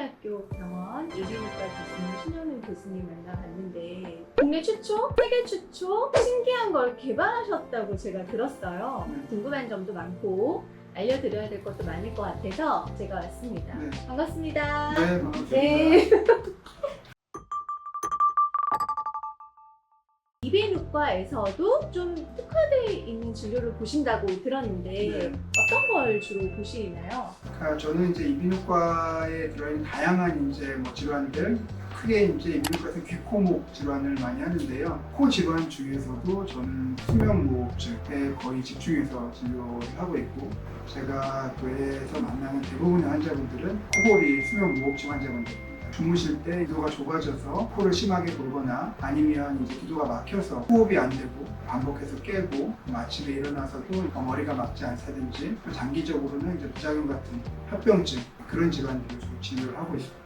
서울대학교 병원 이비인후과 교수님 신현우 교수님 만나봤는데 국내 최초, 세계 최초 신기한 걸 개발하셨다고 제가 들었어요. 궁금한 점도 많고 알려드려야 될 것도 많을 것 같아서 제가 왔습니다. 네. 반갑습니다. 네, 반갑습니다. 네. 이비인후과에서도 좀 특화되어 있는 진료를 보신다고 들었는데 네. 어떤 걸 주로 보시나요? 그러니까 저는 이제 이비인후과에 들어있는 다양한 이제 질환들, 크게 이제 이비인후과에서 귀, 코, 목 질환을 많이 하는데요. 코 질환 중에서도 저는 수면무호흡증에 거의 집중해서 진료를 하고 있고, 제가 교회에서 만나는 대부분의 환자분들은 코골이 수면무호흡증 환자분들. 주무실 때 기도가 좁아져서 코를 심하게 골거나 아니면 이제 기도가 막혀서 호흡이 안 되고 반복해서 깨고 아침에 일어나서도 머리가 막지 않다든지 장기적으로는 이제 부작용 같은 협병증 그런 질환들을 좀 진료를 하고 있습니다.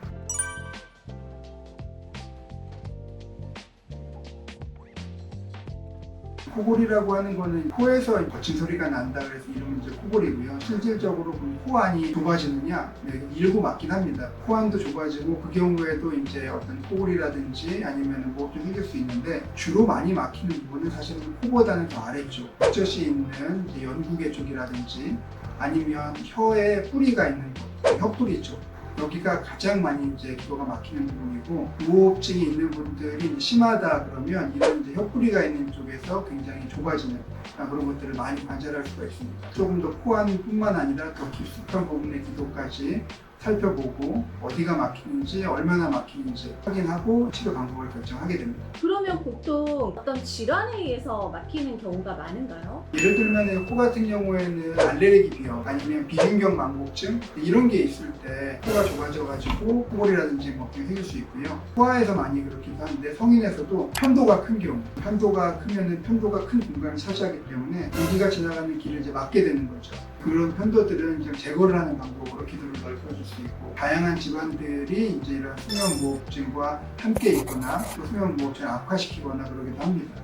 코골이라고 하는 거는 코에서 거친 소리가 난다 그래서 이름은 이제 코골이고요. 실질적으로 코 안이 좁아지느냐, 일부 맞긴 합니다. 코 안도 좁아지고 그 경우에도 이제 어떤 코골이라든지 아니면 무호흡증이 생길 수 있는데 주로 많이 막히는 부분은 사실은 코보다는 더 아래쪽, 젖이 있는 이제 연구개 쪽이라든지 아니면 혀에 뿌리가 있는 곳, 혀뿌리 쪽. 여기가 가장 많이 이제 기도가 막히는 부분이고 무호흡증이 있는 분들이 심하다 그러면 이런 이제 혀뿌리가 있는 쪽에서 굉장히 좁아지는 그런 것들을 많이 관찰할 수가 있습니다. 조금 더 코안뿐만 아니라 더 깊숙한 부분의 기도까지 살펴보고 어디가 막히는지 얼마나 막히는지 확인하고 치료 방법을 결정하게 됩니다. 그러면 보통 어떤 질환에 의해서 막히는 경우가 많은가요? 예를 들면 코 같은 경우에는 알레르기 비염 아니면 비중격 망곡증 이런 게 있을 때 코가 좁아져가지고 코골이라든지 먹증이 생길 수 있고요. 소아에서 많이 그렇기도 하는데 성인에서도 편도가 큰 경우, 편도가 크면은 편도가 큰 공간을 차지하기 때문에 공기가 지나가는 길을 이제 막게 되는 거죠. 그런 편도들은 이제 제거를 하는 방법으로 기도를 넓혀줄 수 있고 다양한 질환들이 이제 이런 수면무호흡증과 함께 있거나 또 수면무호흡증을 악화시키거나 그러기도 합니다.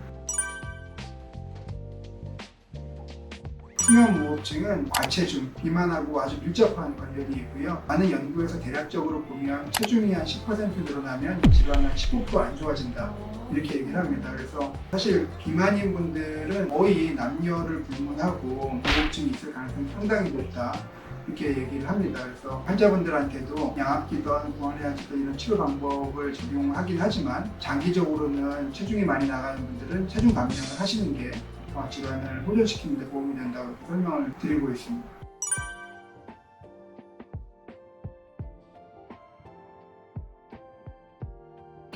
수면무호흡증은 과체중, 비만하고 아주 밀접한 관련이 있고요. 많은 연구에서 대략적으로 보면 체중이 한 10% 늘어나면 이 질환은 19% 안 좋아진다. 이렇게 얘기를 합니다. 그래서 사실 비만인 분들은 거의 남녀를 불문하고 무호흡증이 있을 가능성이 상당히 높다. 이렇게 얘기를 합니다. 그래서 환자분들한테도 양압기든 구안해야지든 이런 치료 방법을 적용하긴 하지만 장기적으로는 체중이 많이 나가는 분들은 체중 감량을 하시는 게 질환을 호전시키는 데 도움이 된다고 설명을 드리고 있습니다.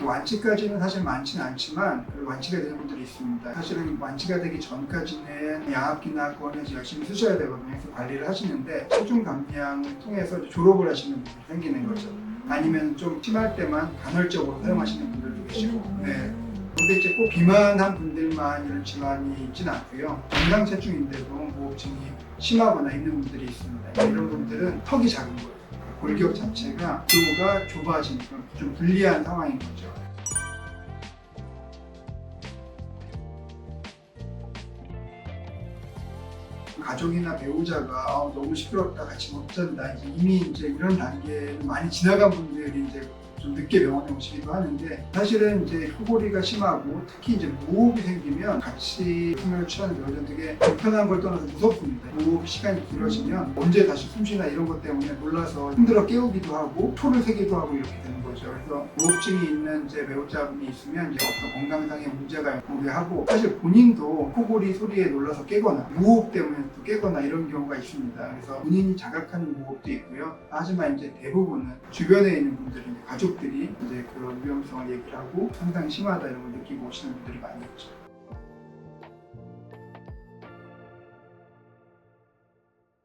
완치까지는 사실 많지는 않지만 완치가 되는 분들이 있습니다. 사실은 완치가 되기 전까지는 양압기나 구안해서 열심히 쓰셔야 되거든요. 그래서 관리를 하시는데 체중 감량을 통해서 졸업을 하시는 분들이 생기는 거죠. 아니면 좀 심할 때만 간헐적으로 사용하시는 분들도 계시고. 네. 근데 이제 꼭 비만한 분들만 이런 질환이 있지는 않고요. 정상 체중인데도 무호흡증이 심하거나 있는 분들이 있습니다. 이런 분들은 턱이 작은 거예요. 골격 자체가 기도가 좁아진 좀 불리한 상황인 거죠. 가족이나 배우자가 너무 시끄럽다 같이 못 잔다 이미 이제 이런 단계는 많이 지나간 분들이 이제 좀 늦게 병원에 오시기도 하는데 사실은 이제 코골이가 심하고 특히 이제 무호흡이 생기면 같이 수면을 취하는 배우자는 되게 불편한 걸 떠나서 무섭습니다. 무호흡 시간이 길어지면 언제 다시 숨쉬나 이런 것 때문에 놀라서 힘들어 깨우기도 하고 토를 새기도 하고 이렇게 되는 거죠. 그래서 무호흡증이 있는 이제 배우자분이 있으면 이제 어떤 건강상의 문제가 우려하고 사실 본인도 코골이 소리에 놀라서 깨거나 무호흡 때문에 또 깨거나 이런 경우가 있습니다. 그래서 본인이 자각하는 무호흡도 있고요. 하지만 이제 대부분은 주변에 있는 분들이 가족들이 이제 그런 위험성을 얘기를 하고 상당히 심하다 이런 걸 느끼고 오시는 분들이 많이 있죠.